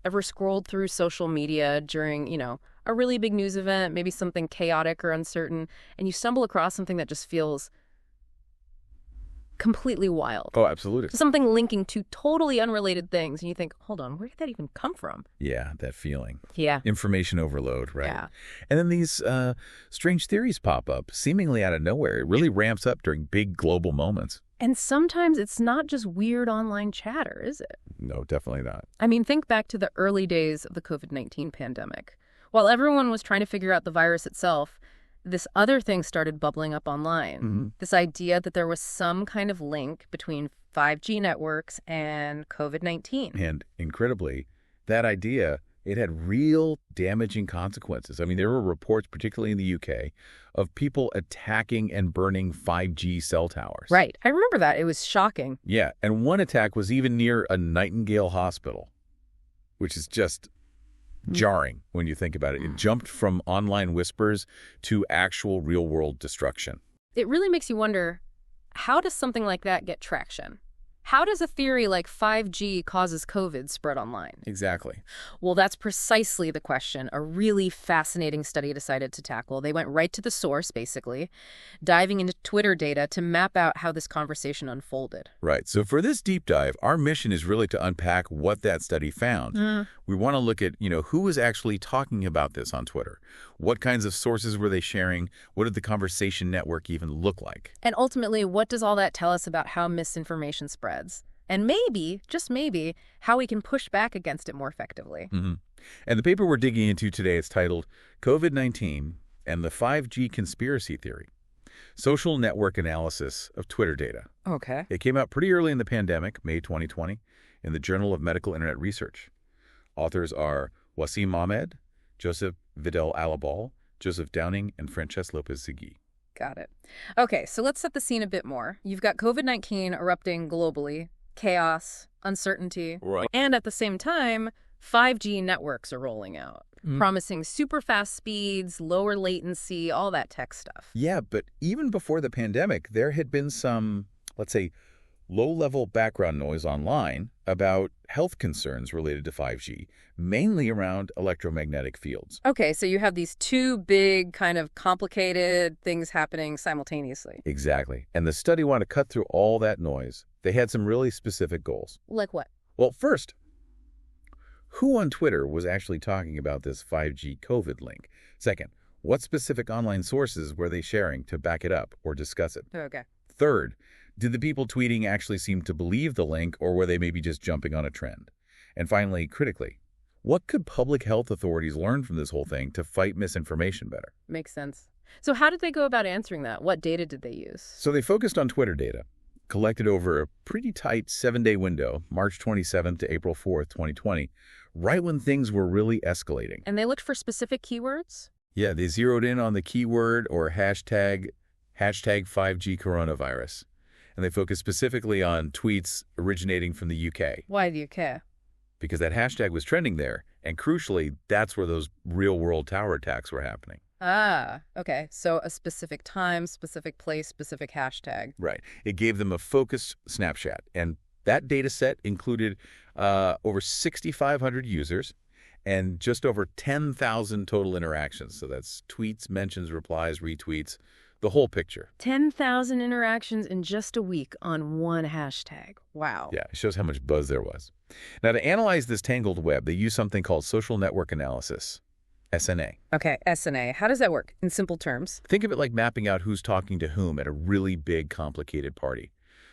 Ever scrolled through social media during, a really big news event, maybe something chaotic or uncertain, and you stumble across something that just feels completely wild? Oh, absolutely. Something linking two totally unrelated things, and you think, hold on, where did that even come from? Yeah, that feeling. Yeah. Information overload, right? Yeah. And then these strange theories pop up, seemingly out of nowhere. It really ramps up during big global moments. And sometimes it's not just weird online chatter, is it? No, definitely not. I mean, think back to the early days of the COVID-19 pandemic. While everyone was trying to figure out the virus itself, this other thing started bubbling up online. Mhm. This idea that there was some kind of link between 5G networks and COVID-19. And incredibly, that idea, it had real damaging consequences. I mean, there were reports, particularly in the UK, of people attacking and burning 5G cell towers. Right. I remember that. It was shocking. Yeah, and one attack was even near a Nightingale hospital, which is just jarring when you think about it. It jumped from online whispers to actual real-world destruction. It really makes you wonder, how does something like that get traction? How does a theory like 5G causes COVID spread online? Exactly. Well, that's precisely the question a really fascinating study decided to tackle. They went right to the source, basically, diving into Twitter data to map out how this conversation unfolded. Right. So for this deep dive, our mission is really to unpack what that study found. We want to look at, who was actually talking about this on Twitter? What kinds of sources were they sharing? What did the conversation network even look like? And ultimately, what does all that tell us about how misinformation spreads? And maybe, just maybe, how we can push back against it more effectively. And the paper we're digging into today is titled COVID-19 and the 5G Conspiracy Theory, Social Network Analysis of Twitter Data. Okay. It came out pretty early in the pandemic, May 2020, in the Journal of Medical Internet Research. Authors are Wasim Ahmed, Joseph Vidal-Alabal, Joseph Downing, and Frances Lopez-Ziggy. Got it. Okay, so let's set the scene a bit more. You've got COVID-19 erupting globally, chaos, uncertainty, Right. and at the same time, 5G networks are rolling out, promising super fast speeds, lower latency, all that tech stuff. Yeah, but even before the pandemic, there had been some, let's say, low-level background noise online about health concerns related to 5G, mainly around electromagnetic fields. Okay, so you have these two big, kind of complicated things happening simultaneously. Exactly. And the study wanted to cut through all that noise. They had some really specific goals. Like what? Well, first, who on Twitter was actually talking about this 5G COVID link? Second, what specific online sources were they sharing to back it up or discuss it? Okay. Third, did the people tweeting actually seem to believe the link, or were they maybe just jumping on a trend? And finally, critically, what could public health authorities learn from this whole thing to fight misinformation better? Makes sense. So how did they go about answering that? What data did they use? So they focused on Twitter data, collected over a pretty tight 7-day window, March 27th to April 4th, 2020, right when things were really escalating. And they looked for specific keywords? Yeah, they zeroed in on the keyword or hashtag 5G coronavirus. And they focused specifically on tweets originating from the UK. Why do you care? Because that hashtag was trending there. And crucially, that's where those real-world tower attacks were happening. Ah, okay. So a specific time, specific place, specific hashtag. Right. It gave them a focused snapshot. And that data set included over 6,500 users and just over 10,000 total interactions. So that's tweets, mentions, replies, retweets, the whole picture. 10,000 interactions in just a week on one hashtag. Wow. Yeah, it shows how much buzz there was. Now, to analyze this tangled web, they use something called social network analysis, SNA. Okay, SNA. How does that work in simple terms? Think of it like mapping out who's talking to whom at a really big, complicated party.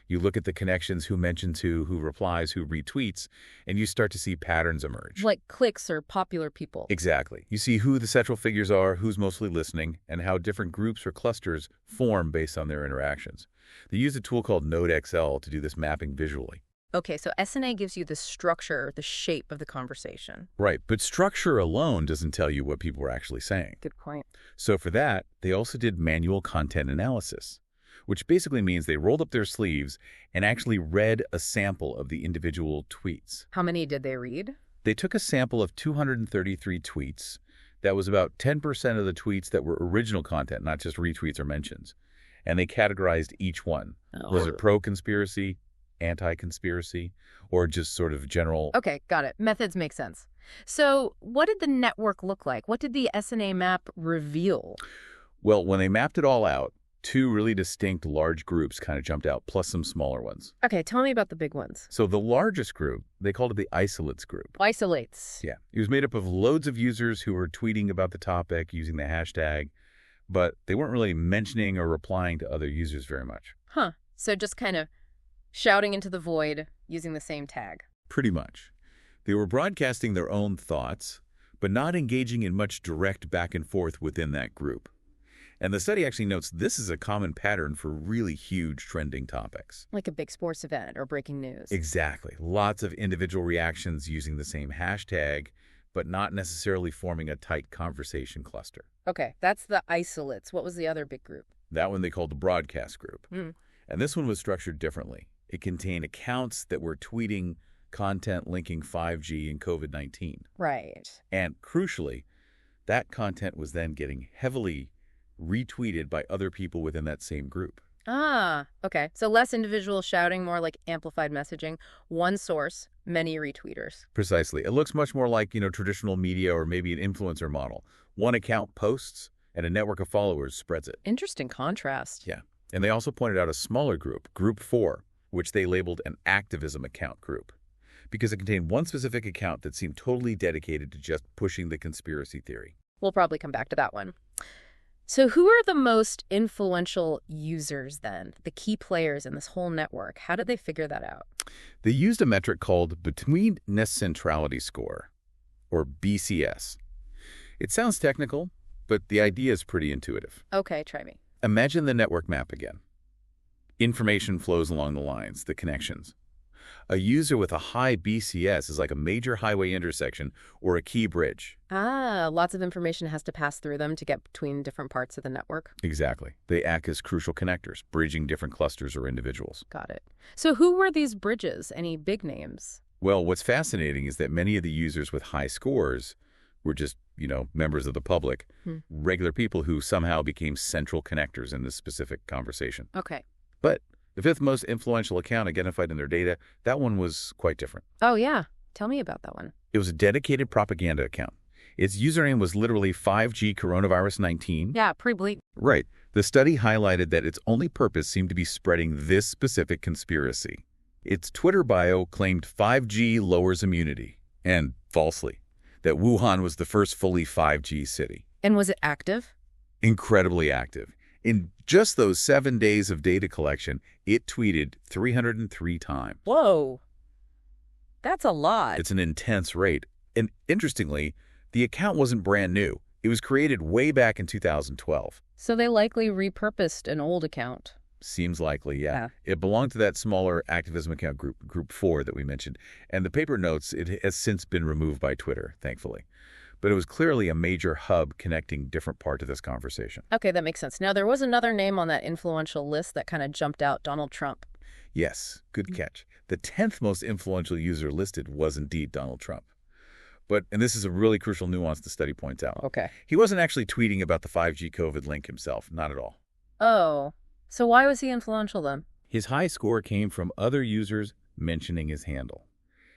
You look at the connections, who mentions who replies, who retweets, and you start to see patterns emerge. Like clicks or popular people. Exactly. You see who the central figures are, who's mostly listening, and how different groups or clusters form based on their interactions. They use a tool called NodeXL to do this mapping visually. Okay, so SNA gives you the structure, the shape of the conversation. Right, but structure alone doesn't tell you what people are actually saying. Good point. So for that, they also did manual content analysis, which basically means they rolled up their sleeves and actually read a sample of the individual tweets. How many did they read? They took a sample of 233 tweets. That was about 10% of the tweets that were original content, not just retweets or mentions. And they categorized each one. Was it pro-conspiracy, anti-conspiracy, or just sort of general. Okay, got it. Methods make sense. So what did the network look like? What did the SNA map reveal? Well, when they mapped it all out, two really distinct large groups kind of jumped out, plus some smaller ones. Okay, tell me about the big ones. So the largest group, they called it the isolates group. Isolates. Yeah. It was made up of loads of users who were tweeting about the topic using the hashtag, but they weren't really mentioning or replying to other users very much. Huh. So just kind of shouting into the void using the same tag. Pretty much. They were broadcasting their own thoughts, but not engaging in much direct back and forth within that group. And the study actually notes this is a common pattern for really huge trending topics. Like a big sports event or breaking news. Exactly. Lots of individual reactions using the same hashtag, but not necessarily forming a tight conversation cluster. Okay, that's the isolates. What was the other big group? That one they called the broadcast group. Hmm. And this one was structured differently. It contained accounts that were tweeting content linking 5G and COVID-19. Right. And crucially, that content was then getting heavily retweeted by other people within that same group. Ah, okay. So less individual shouting, more like amplified messaging. One source, many retweeters. Precisely. It looks much more like, traditional media or maybe an influencer model. One account posts and a network of followers spreads it. Interesting contrast. Yeah. And they also pointed out a smaller group, Group 4, which they labeled an activism account group, because it contained one specific account that seemed totally dedicated to just pushing the conspiracy theory. We'll probably come back to that one. So who are the most influential users then, the key players in this whole network? How did they figure that out? They used a metric called Betweenness Centrality Score, or BCS. It sounds technical, but the idea is pretty intuitive. Okay, try me. Imagine the network map again. Information flows along the lines, the connections. A user with a high BCS is like a major highway intersection or a key bridge. Ah, lots of information has to pass through them to get between different parts of the network. Exactly. They act as crucial connectors, bridging different clusters or individuals. Got it. So who were these bridges? Any big names? Well, what's fascinating is that many of the users with high scores were just, members of the public, regular people who somehow became central connectors in this specific conversation. Okay. But the fifth most influential account identified in their data, that one was quite different. Oh, yeah. Tell me about that one. It was a dedicated propaganda account. Its username was literally 5G coronavirus 19. Yeah, pre-bleep. Right. The study highlighted that its only purpose seemed to be spreading this specific conspiracy. Its Twitter bio claimed 5G lowers immunity, and falsely, that Wuhan was the first fully 5G city. And was it active? Incredibly active. In just those 7 days of data collection, it tweeted 303 times. Whoa. That's a lot. It's an intense rate. And interestingly, the account wasn't brand new. It was created way back in 2012. So they likely repurposed an old account. Seems likely, yeah. It belonged to that smaller activism account group, Group 4 that we mentioned. And the paper notes it has since been removed by Twitter, thankfully. But it was clearly a major hub connecting different parts of this conversation. Okay, that makes sense. Now, there was another name on that influential list that kind of jumped out, Donald Trump. Yes, good catch. The 10th most influential user listed was indeed Donald Trump. And this is a really crucial nuance the study points out. Okay. He wasn't actually tweeting about the 5G COVID link himself, not at all. Oh, so why was he influential then? His high score came from other users mentioning his handle,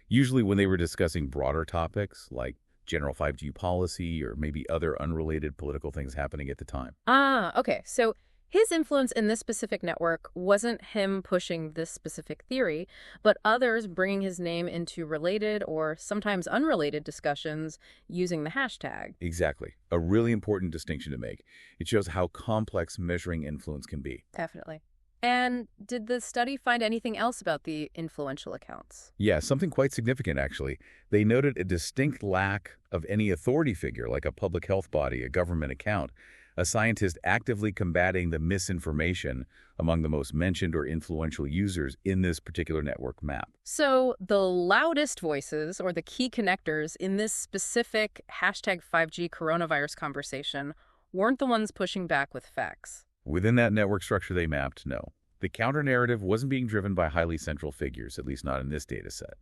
usually when they were discussing broader topics like general 5G policy or maybe other unrelated political things happening at the time. Ah, okay. So his influence in this specific network wasn't him pushing this specific theory, but others bringing his name into related or sometimes unrelated discussions using the hashtag. Exactly. A really important distinction to make. It shows how complex measuring influence can be. Definitely. And did the study find anything else about the influential accounts? Yeah, something quite significant, actually. They noted a distinct lack of any authority figure, like a public health body, a government account, a scientist actively combating the misinformation among the most mentioned or influential users in this particular network map. So the loudest voices or the key connectors in this specific hashtag 5G coronavirus conversation weren't the ones pushing back with facts. Within that network structure they mapped, no. The counter-narrative wasn't being driven by highly central figures, at least not in this data set.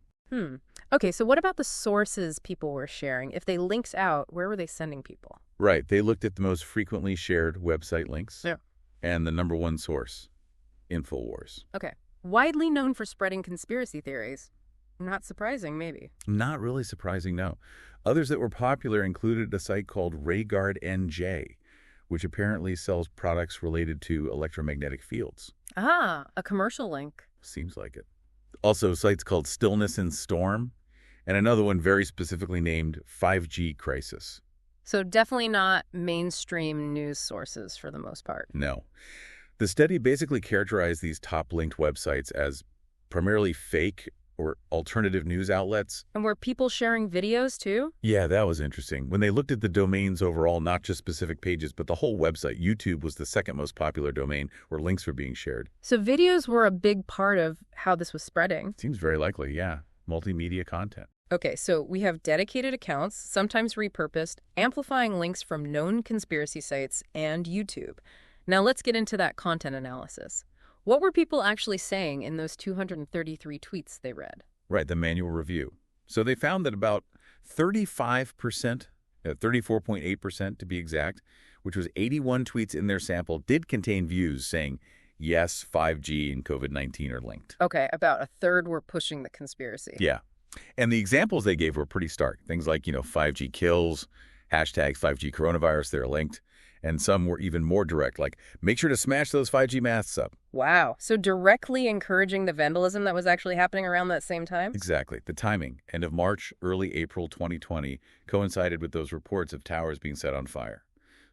Okay, so what about the sources people were sharing? If they linked out, where were they sending people? Right. They looked at the most frequently shared website links. Yeah. And the number one source, InfoWars. Okay. Widely known for spreading conspiracy theories. Not surprising, maybe. Not really surprising, no. Others that were popular included a site called RayGuard NJ, which apparently sells products related to electromagnetic fields. Ah, a commercial link. Seems like it. Also, sites called Stillness and Storm, and another one very specifically named 5G Crisis. So definitely not mainstream news sources for the most part. No. The study basically characterized these top-linked websites as primarily fake or alternative news outlets. And were people sharing videos too? Yeah, that was interesting. When they looked at the domains overall, not just specific pages, but the whole website, YouTube was the second most popular domain where links were being shared. So videos were a big part of how this was spreading. Seems very likely, yeah. Multimedia content. Okay, so we have dedicated accounts, sometimes repurposed, amplifying links from known conspiracy sites and YouTube. Now let's get into that content analysis. What were people actually saying in those 233 tweets they read? Right, the manual review. So they found that about 35%, 34.8% to be exact, which was 81 tweets in their sample, did contain views saying, yes, 5G and COVID-19 are linked. Okay, about a third were pushing the conspiracy. Yeah. And the examples they gave were pretty stark. Things like, 5G kills, hashtag 5G coronavirus, they're linked. And some were even more direct, like, make sure to smash those 5G masts up. Wow. So directly encouraging the vandalism that was actually happening around that same time? Exactly. The timing, end of March, early April 2020, coincided with those reports of towers being set on fire.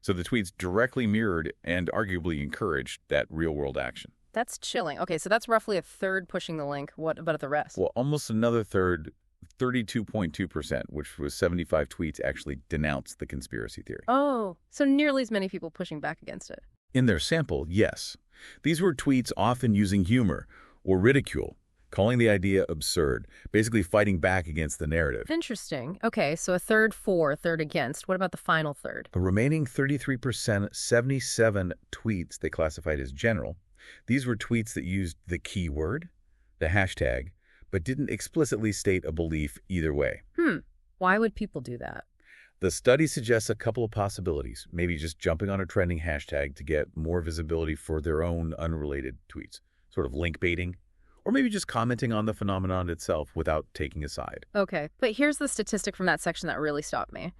So the tweets directly mirrored and arguably encouraged that real-world action. That's chilling. Okay, so that's roughly a third pushing the link. What about the rest? Well, almost another third, 32.2%, which was 75 tweets, actually denounced the conspiracy theory. Oh, so nearly as many people pushing back against it. In their sample, yes. These were tweets often using humor or ridicule, calling the idea absurd, basically fighting back against the narrative. Interesting. Okay, so a third for, a third against. What about the final third? The remaining 33%, 77 tweets they classified as general. These were tweets that used the keyword, the hashtag, but didn't explicitly state a belief either way. Why would people do that? The study suggests a couple of possibilities, maybe just jumping on a trending hashtag to get more visibility for their own unrelated tweets, sort of link baiting, or maybe just commenting on the phenomenon itself without taking a side. Okay, but here's the statistic from that section that really stopped me.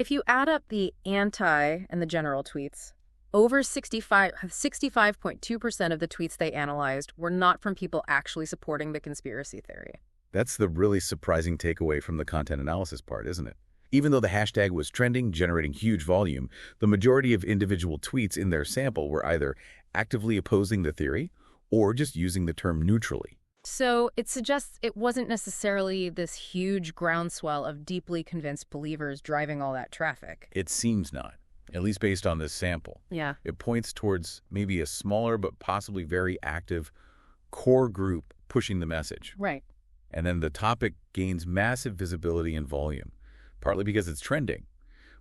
If you add up the anti and the general tweets, over 65.2% of the tweets they analyzed were not from people actually supporting the conspiracy theory. That's the really surprising takeaway from the content analysis part, isn't it? Even though the hashtag was trending, generating huge volume, the majority of individual tweets in their sample were either actively opposing the theory or just using the term neutrally. So it suggests it wasn't necessarily this huge groundswell of deeply convinced believers driving all that traffic. It seems not, at least based on this sample. Yeah. It points towards maybe a smaller but possibly very active core group pushing the message. Right. And then the topic gains massive visibility and volume, partly because it's trending,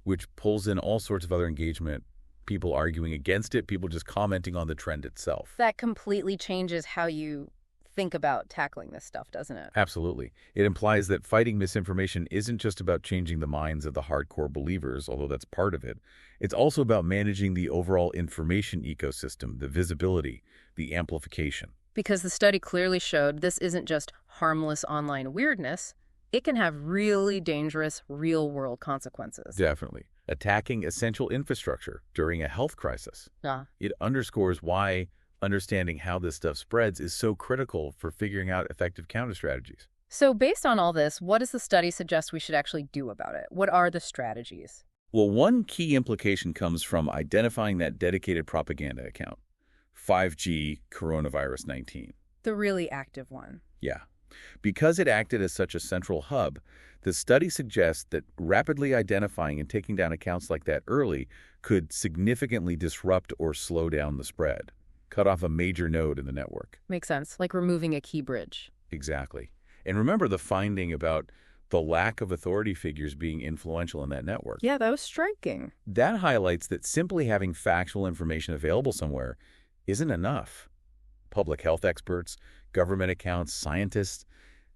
which pulls in all sorts of other engagement, people arguing against it, people just commenting on the trend itself. That completely changes how you think about tackling this stuff, doesn't it? Absolutely. It implies that fighting misinformation isn't just about changing the minds of the hardcore believers, although that's part of it. It's also about managing the overall information ecosystem, the visibility, the amplification. Because the study clearly showed this isn't just harmless online weirdness. It can have really dangerous real-world consequences. Definitely. Attacking essential infrastructure during a health crisis. It underscores why understanding how this stuff spreads is so critical for figuring out effective counter strategies. So based on all this, what does the study suggest we should actually do about it? What are the strategies? Well, one key implication comes from identifying that dedicated propaganda account, 5G coronavirus 19. The really active one. Yeah. Because it acted as such a central hub, the study suggests that rapidly identifying and taking down accounts like that early could significantly disrupt or slow down the spread, cut off a major node in the network. Makes sense, like removing a key bridge. Exactly. And remember the finding about the lack of authority figures being influential in that network. Yeah, that was striking. That highlights that simply having factual information available somewhere isn't enough. Public health experts, government accounts, scientists,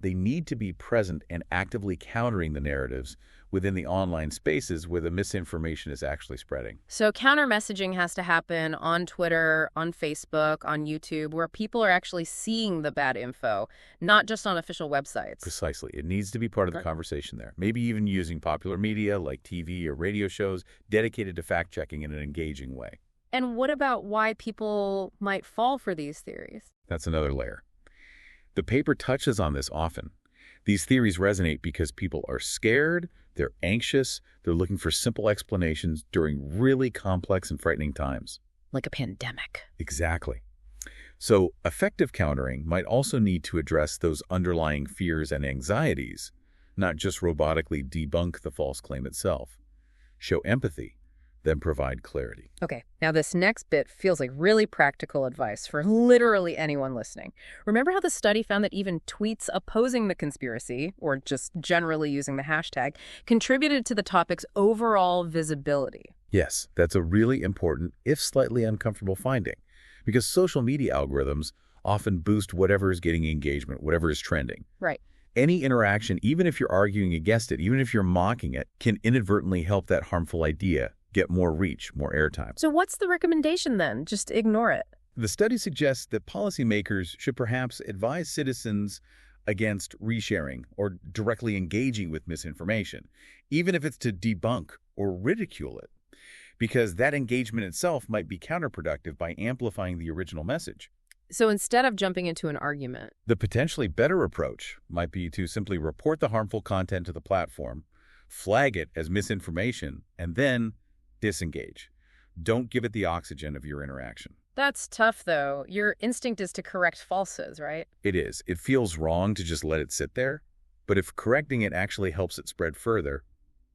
they need to be present and actively countering the narratives within the online spaces where the misinformation is actually spreading. So counter messaging has to happen on Twitter, on Facebook, on YouTube, where people are actually seeing the bad info, not just on official websites. Precisely. It needs to be part of the conversation there. Maybe even using popular media like TV or radio shows dedicated to fact-checking in an engaging way. And what about why people might fall for these theories? That's another layer. The paper touches on this often. These theories resonate because people are scared, they're anxious, they're looking for simple explanations during really complex and frightening times. Like a pandemic. Exactly. So effective countering might also need to address those underlying fears and anxieties, not just robotically debunk the false claim itself. Show empathy, then provide clarity. Okay, now this next bit feels like really practical advice for literally anyone listening. Remember how the study found that even tweets opposing the conspiracy, or just generally using the hashtag, contributed to the topic's overall visibility? Yes, that's a really important, if slightly uncomfortable finding, because social media algorithms often boost whatever is getting engagement, whatever is trending. Right. Any interaction, even if you're arguing against it, even if you're mocking it, can inadvertently help that harmful idea get more reach, more airtime. So what's the recommendation then? Just ignore it. The study suggests that policymakers should perhaps advise citizens against resharing or directly engaging with misinformation, even if it's to debunk or ridicule it, because that engagement itself might be counterproductive by amplifying the original message. So instead of jumping into an argument, The potentially better approach might be to simply report the harmful content to the platform, flag it as misinformation, and then disengage. Don't give it the oxygen of your interaction. that's tough though. Your instinct is to correct falsehoods, right? It is. It feels wrong to just let it sit there, but if correcting it actually helps it spread further,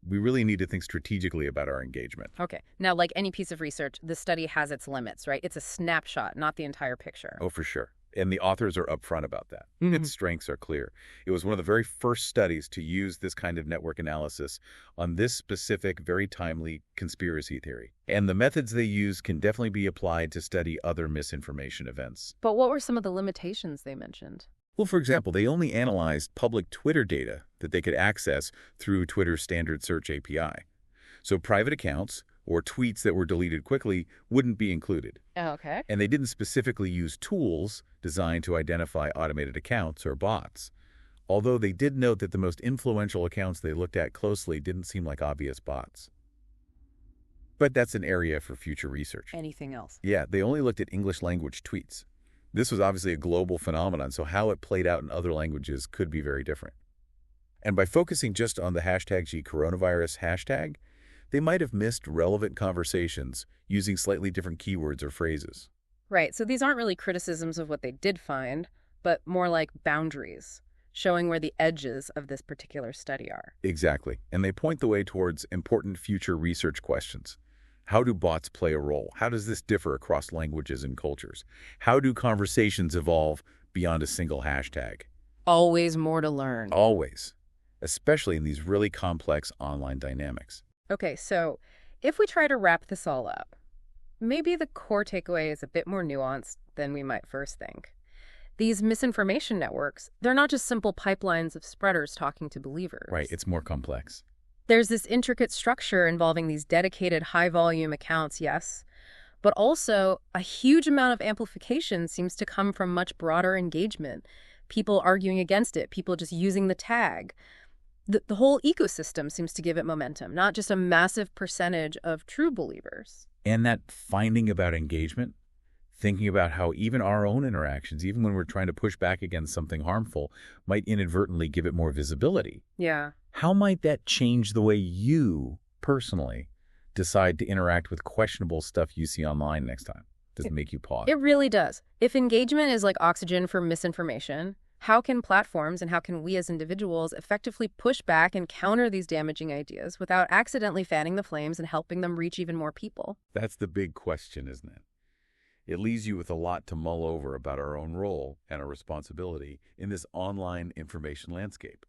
we really need to think strategically about our engagement. Okay. Now, like any piece of research, the study has its limits, right? It's a snapshot, not the entire picture. Oh, for sure. And the authors are upfront about that. Mhm. Its strengths are clear. It was one of the very first studies to use this kind of network analysis on this specific, very timely conspiracy theory. And the methods they use can definitely be applied to study other misinformation events. But what were some of the limitations they mentioned? Well, for example, they only analyzed public Twitter data that they could access through Twitter's standard search API. So private accounts or tweets that were deleted quickly wouldn't be included. Oh, okay. And they didn't specifically use tools designed to identify automated accounts or bots. Although they did note that the most influential accounts they looked at closely didn't seem like obvious bots. But that's an area for future research. Anything else? Yeah, they only looked at English language tweets. This was obviously a global phenomenon, so how it played out in other languages could be very different. And by focusing just on the #G coronavirus hashtag, they might have missed relevant conversations using slightly different keywords or phrases. Right. So these aren't really criticisms of what they did find, but more like boundaries, showing where the edges of this particular study are. Exactly. And they point the way towards important future research questions. How do bots play a role? How does this differ across languages and cultures? How do conversations evolve beyond a single hashtag? Always more to learn. Always. Especially in these really complex online dynamics. Okay, so if we try to wrap this all up, maybe the core takeaway is a bit more nuanced than we might first think. These misinformation networks, they're not just simple pipelines of spreaders talking to believers. Right, it's more complex. There's this intricate structure involving these dedicated high-volume accounts, yes, but also a huge amount of amplification seems to come from much broader engagement. People arguing against it, people just using the tag. The whole ecosystem seems to give it momentum, not just a massive percentage of true believers. And that finding about engagement, thinking about how even our own interactions, even when we're trying to push back against something harmful, might inadvertently give it more visibility. Yeah. How might that change the way you, personally, decide to interact with questionable stuff you see online next time? Does it make you pause? It really does. If engagement is like oxygen for misinformation, how can platforms and how can we as individuals effectively push back and counter these damaging ideas without accidentally fanning the flames and helping them reach even more people? That's the big question, isn't it? It leaves you with a lot to mull over about our own role and our responsibility in this online information landscape.